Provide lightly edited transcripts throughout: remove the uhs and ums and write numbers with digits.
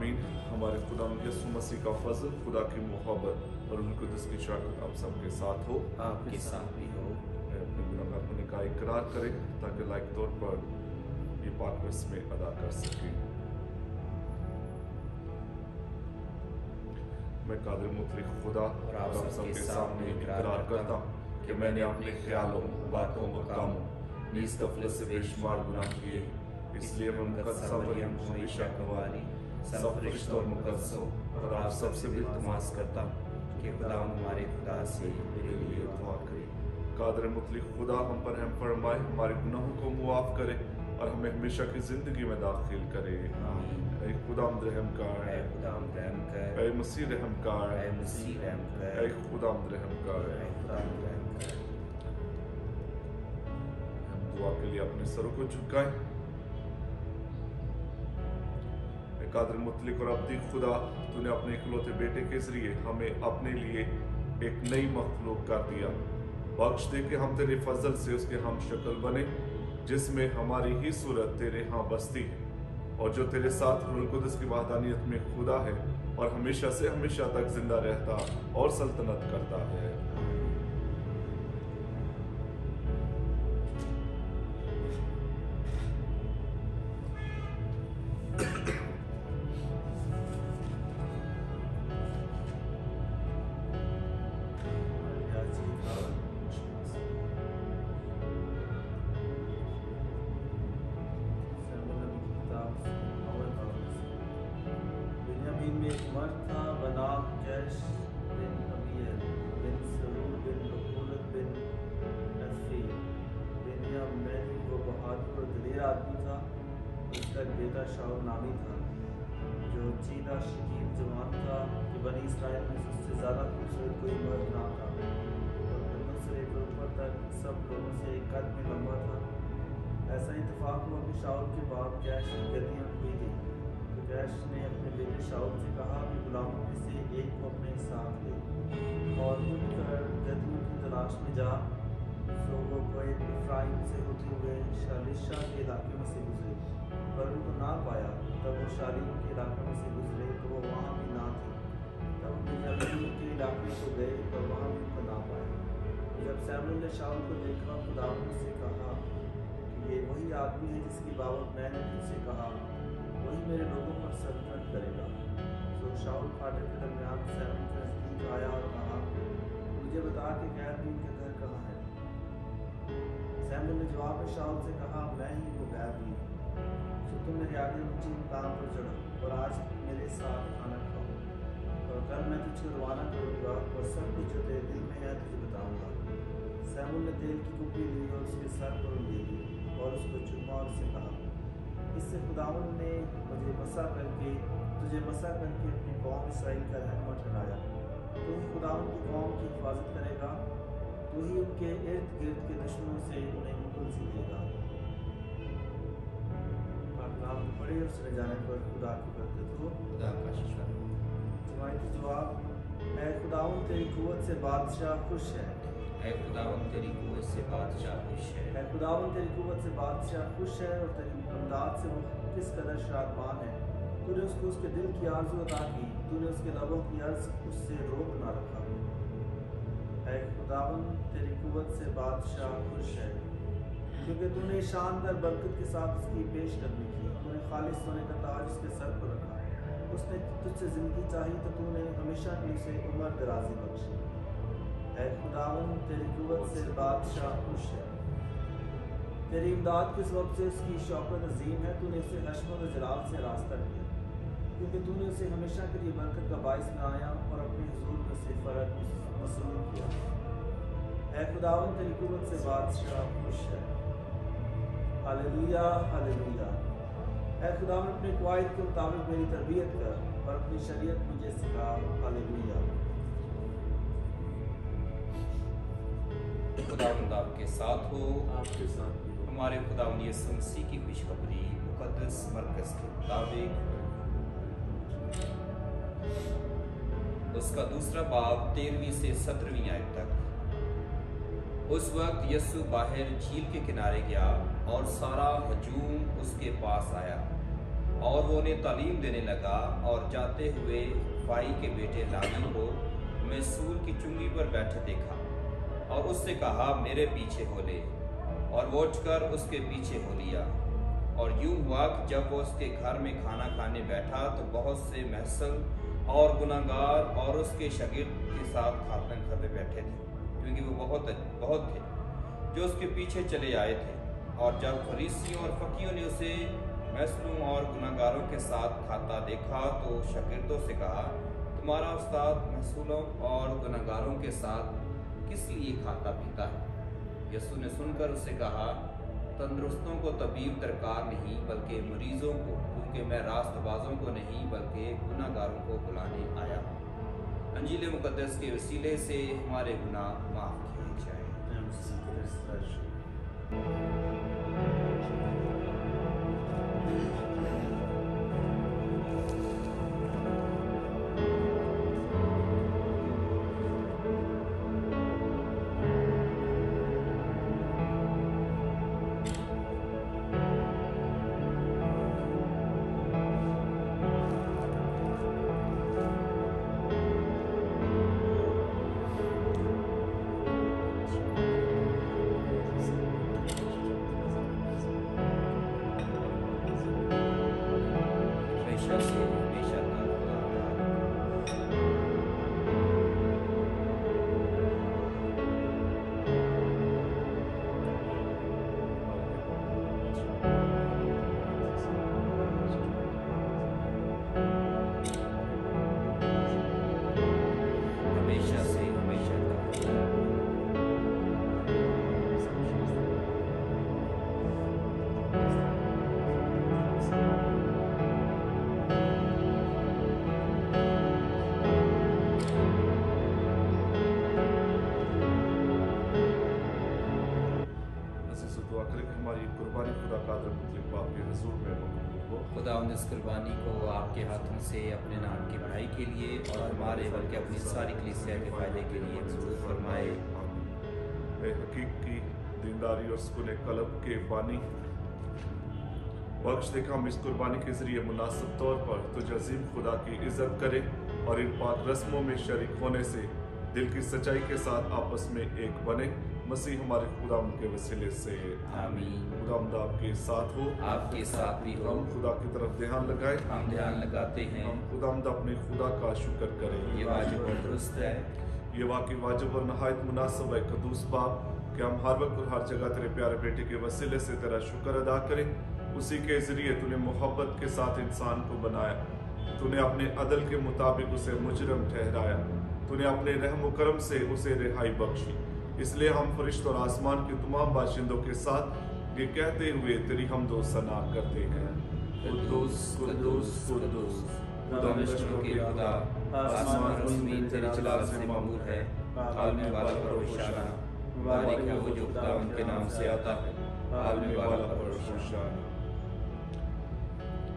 आमीन। हमारे खुदा यीशु मसीह का फजल, खुदा की मोहब्बत और रूह कुदस की शराकत आप सबके साथ हो। आपके साथ भी हो। अपने गुनाहगार होने का इकरार करें ताकि लायक तौर पर ये पाक रस्में अदा कर सकें। मैं कादिर मुतलक खुदा और आप सबके सामने इकरार करता हूँ कि मैंने अपने ख्यालों, बातों और कामों नीज गफलत से बेशुमार गुनाह किए। इसलिए मैं मुकद्दसा मरियम को हमेशा कवारी सब फरिश्तों और मुकद्दसों और आप सबसे भी इल्तिमास करता हूँ कि खुदा हमारे खुदा से मेरे लिए दुआ करें। कादिर मुतलक खुदा हम पर रहम फरमाए, हमारे गुनाहों को मुआफ करे और हमें हमेशा की जिंदगी में दाखिल करे। ऐ खुदावंद रहम कर, ऐ खुदावंद रहम कर, ऐ मसीह रहम कर, ऐ मसीह रहम कर, ऐ खुदावंद रहम कर। ऐ खुदावंद रहम कर। हम दुआ के लिए अपने सरों को झुकाएं। कादिर मुतलक और अब्दी खुदा, तूने अपने इकलौते बेटे के जरिए हमें अपने लिए एक नई मखलूक कर दिया। बख्श दे कि हम तेरे फजल से उसके हम शक्ल बने, जिसमें हमारी ही सूरत तेरे यहाँ बसती है और जो तेरे साथ रूह कुदस की वहदानियत में खुदा है और हमेशा से हमेशा तक जिंदा रहता और सल्तनत करता है। शाऊल नामी था, जो चीदा शकील जवान था कि बनी इसराइल में सबसे ज़्यादा खूबसूरत कोई मर्द ना था और कंधों से लेकर ऊपर तक सब लोगों से एक कद में लंबा था। ऐसा इत्तेफाक हुआ कि शाऊल के बाप कैश की गद्दियाँ हुई थी, तो कैश ने अपने बेटे शाऊल से कहा कि गुलामों में से एक को अपने साथ ले और उठकर गद्दियों की तलाश में जा। सो वो इफ्राइम से होते हुए शालिशा के इलाके में से गुजरे, पर उनको ना पाया। तब वो शालीम के इलाके में से गुजरे तो वो वहाँ भी ना थे। तब बेन्यामीन के इलाके को गए पर वहाँ भी उनको ना पाया। जब शमूएल ने शाऊल को देखा, खुदा ने उससे कहा कि ये वही आदमी है जिसकी बाबत मैंने तुझसे कहा, वही मेरे लोगों पर सल्तनत करेगा। तो शाऊल फाटक के दरमियान शमूएल के नज़दीक आया और कहा, मुझे बता कि गैरदीन का घर कहाँ है। शमूएल ने जवाब में शाऊल से कहा, मैं ही वो गैरदीन हूँ। तुम मेरे आगे ऊंचे मुकाम पर चढ़ो और आज मेरे साथ खाना खाओ और कल मैं तुझको रवाना करूँगा और सब कुछ जो तेरे दिल में है तुझे बताऊँगा। शमूएल ने तेल की कुप्पी ली और उसके सर पर ले ली और उसको चूमा और उससे कहा, इससे खुदावंद ने तुझे मसा करके अपनी कौम इसराइल का रहनुमा ठहराया। तू ही खुदावंद की कौम की हिफाजत करेगा, तू ही उनके इर्द गिर्द के दुश्मनों से उन्हें मुकुल सी देगा। पढ़े और सुने जाने पर खुदा की बरकत हो। खुदा का शुक्र हो। तुम्हारी जवाब, ऐ खुदावंद तेरी कुव्वत से बादशाह खुश है। ऐ खुदावंद तेरी कुव्वत से बादशाह खुश है। ऐ खुदावंद तेरी कुव्वत से बादशाह खुश है और तेरी इमदाद से वो किस कदर शादमान है। तूने उसको उसके दिल की आरज़ू अता की, तूने उसके लबों की अर्ज़ उससे रोक ना रखा। ऐ खुदावंद तेरी कुव्वत से बादशाह खुश है, क्योंकि तूने शानदार बरकत के साथ उसकी पेशकदमी की। तूने खालिस सोने का ताज उसके सर पर रखा। उसने तुझसे ज़िंदगी चाही तो तूने हमेशा की उसे उम्र दराजी बख्शी। ऐ खुदावंद तेरी कुव्वत से बादशाह खुश है, तेरी इमदाद के सबब से उसकी शौकत अजीम है। तूने उसे हशमत और जलाल से रास्ता किया, क्योंकि तूने उसे हमेशा के लिए बरकत का बाइस बनाया और अपने हुजूर में से फ़र्ज वसूल किया। ऐ खुदावंद तेरी कुव्वत से बादशाह खुश है। Hallelujah hallelujah. ऐ खुदावंद अपने क़वाइद के मुताबिक मेरी तरबियत कर और अपनी शरीयत मुझे सिखा। हालेलुया। खुदावंद आपके साथ हो। आपके साथ भी हो। हमारे खुदावंद यीशु मसीह की खुशखबरी मुकद्दस मरकज़ के मुताबिक उसका दूसरा बाब 13वीं से 17वीं आयत तक। उस वक्त यीशु बाहर झील के किनारे गया और सारा हजूम उसके पास आया और वो उन्हें तालीम देने लगा। और जाते हुए फाई के बेटे लावी को मैसूर की चुंगी पर बैठे देखा और उससे कहा, मेरे पीछे हो ले। और वो उठकर उसके पीछे हो लिया। और यूं हुआ कि जब वो उसके घर में खाना खाने बैठा तो बहुत से महसल और गुनाहगार और उसके शागिर्द के साथ खाना खाते बैठे थे, क्योंकि वो बहुत थे जो उसके पीछे चले आए थे। और जब फरीसियों और फकीयों ने उसे महसलों और गुनाहगारों के साथ खाता देखा तो शागिर्दों से कहा, तुम्हारा उस्ताद महसूलों और गुनाहगारों के साथ किस लिए खाता पीता है? यीशु ने सुनकर उससे कहा, तंदुरुस्तों को तबीब दरकार नहीं बल्कि मरीजों को, क्योंकि मैं रास्तबाजों को नहीं बल्कि गुनाहगारों को बुलाने आया हूँ। अंजील मुकद्दस के वसीले से हमारे गुनाह माफ किए जाएं। खुदा इस कुर्बानी को आपके हाथों से अपने नाम की बढ़ाई के लिए और हमारे बल्कि अपनी सारी कलीसिया के फायदे के लिए मंजूर फरमाए। हकीकी दीनदारी और सुकून कल्ब के बानी बख्श दे, हम इस कुर्बानी के जरिए मुनासिब तौर पर तुझ अजीम खुदा की इज्जत करें और इन पाक रस्मों में शरीक होने से दिल की सच्चाई के साथ आपस में एक बने। मसीह हमारे खुदाम के वसीले से आमीन। खुदावंद आपके साथ हो, आपके साथ भी हो। हम खुदा की तरफ ध्यान लगाए, हम ध्यान लगाते हैं। हम खुदावंद अपने खुदा का शुक्र करें। ये वाजिब और दुरुस्त है, ये वाकई वाजिब और नहायत मुनासिब है कदूस बाप कि हम हर वक्त और हर जगह तेरे प्यारे बेटे के वसीले से तेरा शुक्र अदा करें। उसी के जरिए तूने मोहब्बत के साथ इंसान को बनाया, तूने अपने अदल के मुताबिक उसे मुजरम ठहराया, तूने अपने रहम करम से उसे रिहाई बख्शी। इसलिए हम फरिश्त और आसमान के तमाम बाशिंदों के साथ ये कहते हुए तेरी हमदो सना करते हैं, कुद्दूस कुद्दूस कुद्दूस खुदा के खुदा, आसमान और ज़मीन तेरी जलाल से मामूर है। आलमी वाला पर होशाना, मुबारक है वो जो खुदा उनके नाम से आता है। आलमी वाला पर होशाना।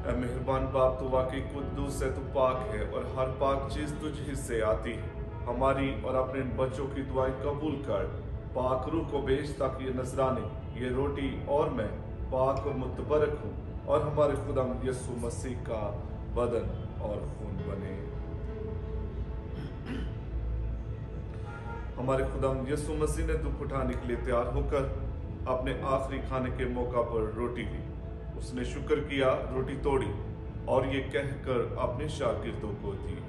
ऐ मेहरबान बाप, तू वाकई कुद्दूस है, तू पाक है और हर पाक चीज तुझ ही से आती है। हमारी और अपने बच्चों की दुआएं कबूल कर। पाक रूह को भेज ताकि ये नजराने, ये रोटी और मैं पाक और मुतबरक हूँ और हमारे खुदा यीशु मसीह का बदन और खून बने। हमारे खुदा यीशु मसीह ने दुख उठाने के लिए तैयार होकर अपने आखिरी खाने के मौका पर रोटी ली। उसने शुक्र किया, रोटी तोड़ी और ये कहकर अपने शागिर्दों को दी,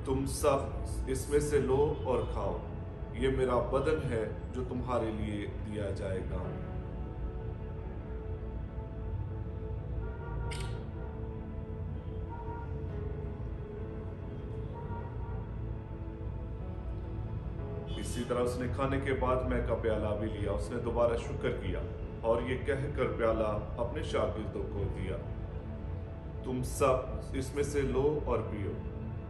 तुम सब इसमें से लो और खाओ, ये मेरा बदन है जो तुम्हारे लिए दिया जाएगा। इसी तरह उसने खाने के बाद मैं का प्याला भी लिया, उसने दोबारा शुक्र किया और ये कहकर प्याला अपने शागिर्दों को दिया, तुम सब इसमें से लो और पियो,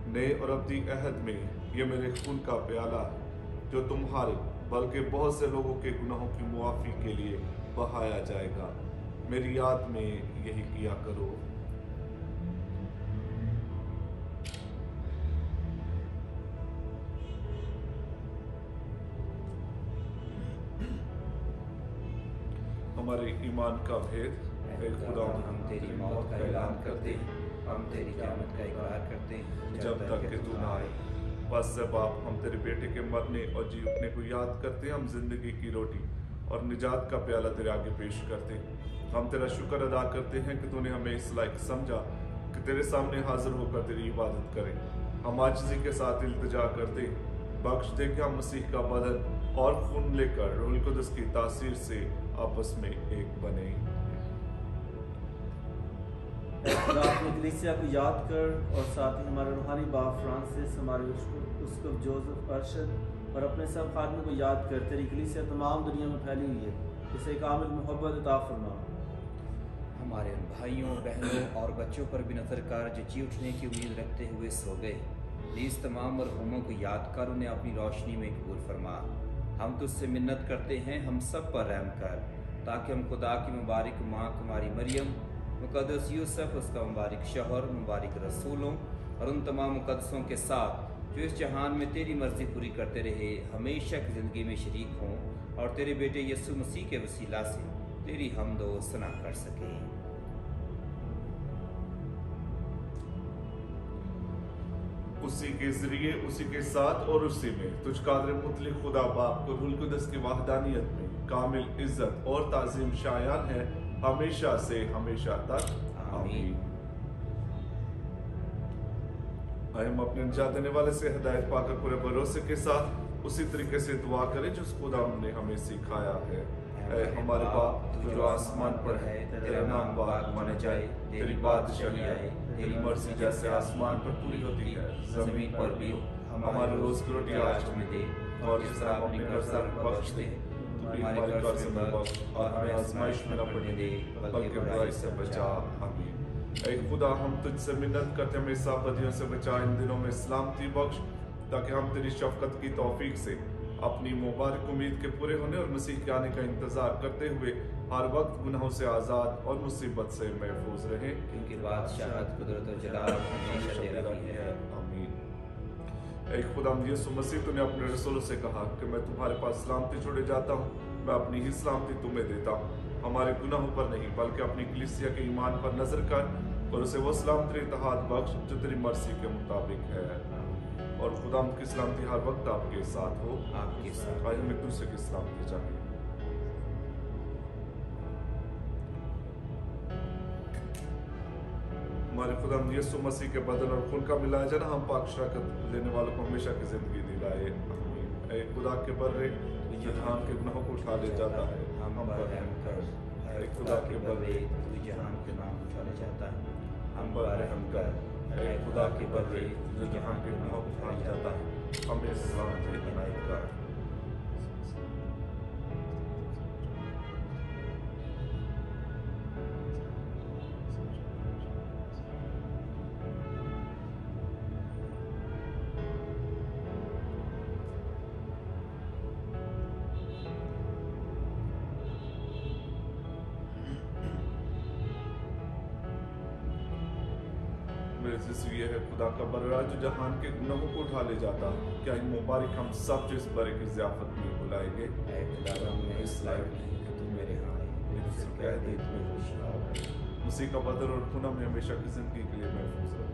नए और अब्दी अहद में ये मेरे खून का प्याला है जो तुम्हारे बल्कि बहुत से लोगों के गुनाहों की मुआफी के लिए बहाया जाएगा। मेरी याद में यही किया करो। हमारे ईमान का भेद, ऐ खुदा, हम तेरी मौत का ऐलान करते हैं, हम तेरी क़यामत का इकरार करते हैं जब तक कि तू ना आए। बस जब आप हम तेरे बेटे के मरने और जी उठने को याद करते हैं, हम जिंदगी की रोटी और निजात का प्याला तेरे आगे पेश करते हैं। हम तेरा शुक्र अदा करते हैं कि तूने हमें इस लायक समझा कि तेरे सामने हाजिर होकर तेरी इबादत करें। हम आजिज़ी के साथ इल्तिजा करते हैं, बख्श दे कि हम मसीह का बदन और खून लेकर रूहुल कुदस की तासीर से आपस में एक बने। खुदा अपनी कलीसिया को याद कर और साथ ही हमारे रूहानी बाप फ्रांसिस, हमारे उसको जोसेफ अरशद और अपने सब खादमों को याद कर। तेरी कलीसिया तमाम दुनिया में फैली हुई है, उसे कामिल मोहब्बत अता फरमा। हमारे उन भाइयों बहनों और बच्चों पर भी नजर कर जो जी उठने की उम्मीद रखते हुए सो गए। नीज़ तमाम मरहूमों को याद कर उन्हें अपनी रोशनी में कबूल फरमा। हम तुझसे मिन्नत करते हैं, हम सब पर रहम कर, ताकि हम खुदा की मुबारक माँ कुमारी मरियम, मुकद्दस यूसुफ उसका मुबारक शौहर, मुबारक रसूलों और उन तमाम मुकद्दसों के साथ जो इस जहान में तेरी मर्जी पूरी करते रहे, हमेशा की ज़िंदगी में शरीक हों और तेरे बेटे यीशु मसीह के वसीला से तेरी हम्द व सना कर सकें। उसी के जरिए, उसी के साथ और उसी में तुझ कादिर मुतलक खुदा बाप को रूहुल कुदस की वहदानियत में कामिल इज्जत और ताज़ीम शायान है, हमेशा से हमेशा तक। आमीन। हम अपने निजात देने वाले से हिदायत पाकर पूरे भरोसे के साथ उसी तरीके से दुआ करें जिस खुदा ने हमें सिखाया है। ऐ हमारे बाप तू जो आसमान पर है, तेरा नाम पाक माना जाए, तेरी बादशाही आए, तेरी मर्जी जैसे आसमान पर पूरी होती है जमीन पर भी हो। हमारी रोज की रोटी आज हमें दे, और जिस तरह अपने कर्जदार को बख्श दे, तू भी हमारे कर्ज में बख्श, और हमें आजमाइश में न पड़ने दे, बल्कि बुराई से बचा। आमीन। ऐ खुदा, हम तुझसे मिन्नत करते हैं, हमें सब बदियों से बचा, इन दिनों में सलामती बख्श, ताकि हम तेरी शफकत की तौफीक से अपनी मुबारक उम्मीद के पूरे होने और मसीह के आने का इंतजार करते हुए हर वक्त गुनाहों से आज़ाद और मुसीबत से महफूज रहे, क्योंकि बादशाहत, कुदरत और जलाल हमेशा तेरा ही है। आमीन। ऐ खुदा यीशु मसीह, तूने अपने रसूलों से कहा कि मैं तुम्हारे पास सलामती छोड़े जाता हूँ, मैं अपनी ही सलामती तुम्हें देता हूँ। हमारे गुनाहों पर नहीं बल्कि अपनी कलीसिया के ईमान पर नजर कर और उसे वो सलामती इत्तेहाद बख्श जो तेरी मर्जी के मुताबिक है। और खुदा की सलामती हर वक्त आपके साथ हो। आपके साथ। आज हमें दूसरे की सलामती चाहिए। हमारे खुदा यीशु मसीह के बदन और खून का मिलाया जाना हम पाक शराकत लेने वालों को हमेशा की जिंदगी दिलाए। आमीन। ऐ खुदा के बर्रे जो जहान के गुनाहों को उठा ले जाता है, हम पर रहम कर। ऐ खुदा के बर्रे तू जहान के नाम उठा ले जाता है, हम पर रहम कर। ऐ खुदा के बर्रे जो जहान के गुनाहों को उठा ले जाता है, हमें सलामती इनायत कर। ये है खुदा का बर्रा जो जहान के गुनाहों को उठा ले जाता, क्या इन मुबारक हम सब जो इस बरे की ज़ियाफत में बुलाएंगे। ऐ खुदा, मैं इस लायक नहीं कि तू मेरे यहाँ आए, लेकिन सिर्फ कह दे तो मैं खुश रहूँगा। उसी का बदन और खून हमें हमेशा की जिंदगी के लिए महफूज रखे।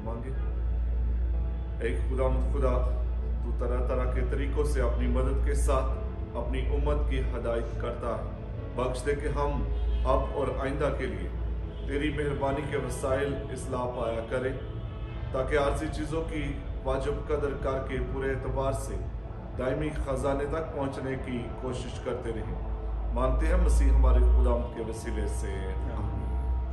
मांगे। ऐ खुदा तू तरह तरह के तरीकों से अपनी मदद के साथ अपनी उम्मत की हदायत करता है। बख्श दे कि हम अब और आइंदा के लिए तेरी मेहरबानी के वसाइल इस्लाह पाया करें, ताकि आरजी चीज़ों की वाजिब कदर करके पूरे एतबार से दायमी खजाने तक पहुंचने की कोशिश करते रहें। मानते हैं मसीह हमारे खुदावंद के वसीले से।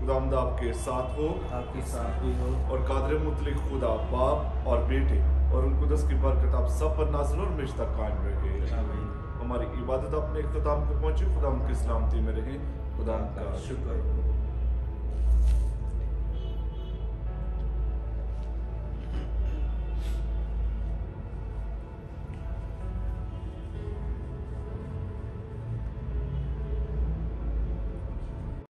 खुदावंद आपके साथ हो, आपके साथ भी हो। और कादर मुतलिक खुदा बाप और बेटे और उन कुदस की बरकत आप सब पर नाज़िल और हमेशा तक कायम रहे। आमीन। हमारी इबादत अपने इख्तिताम को पहुंचे। खुदा की सलामती में रहे। खुदा का शुक्र।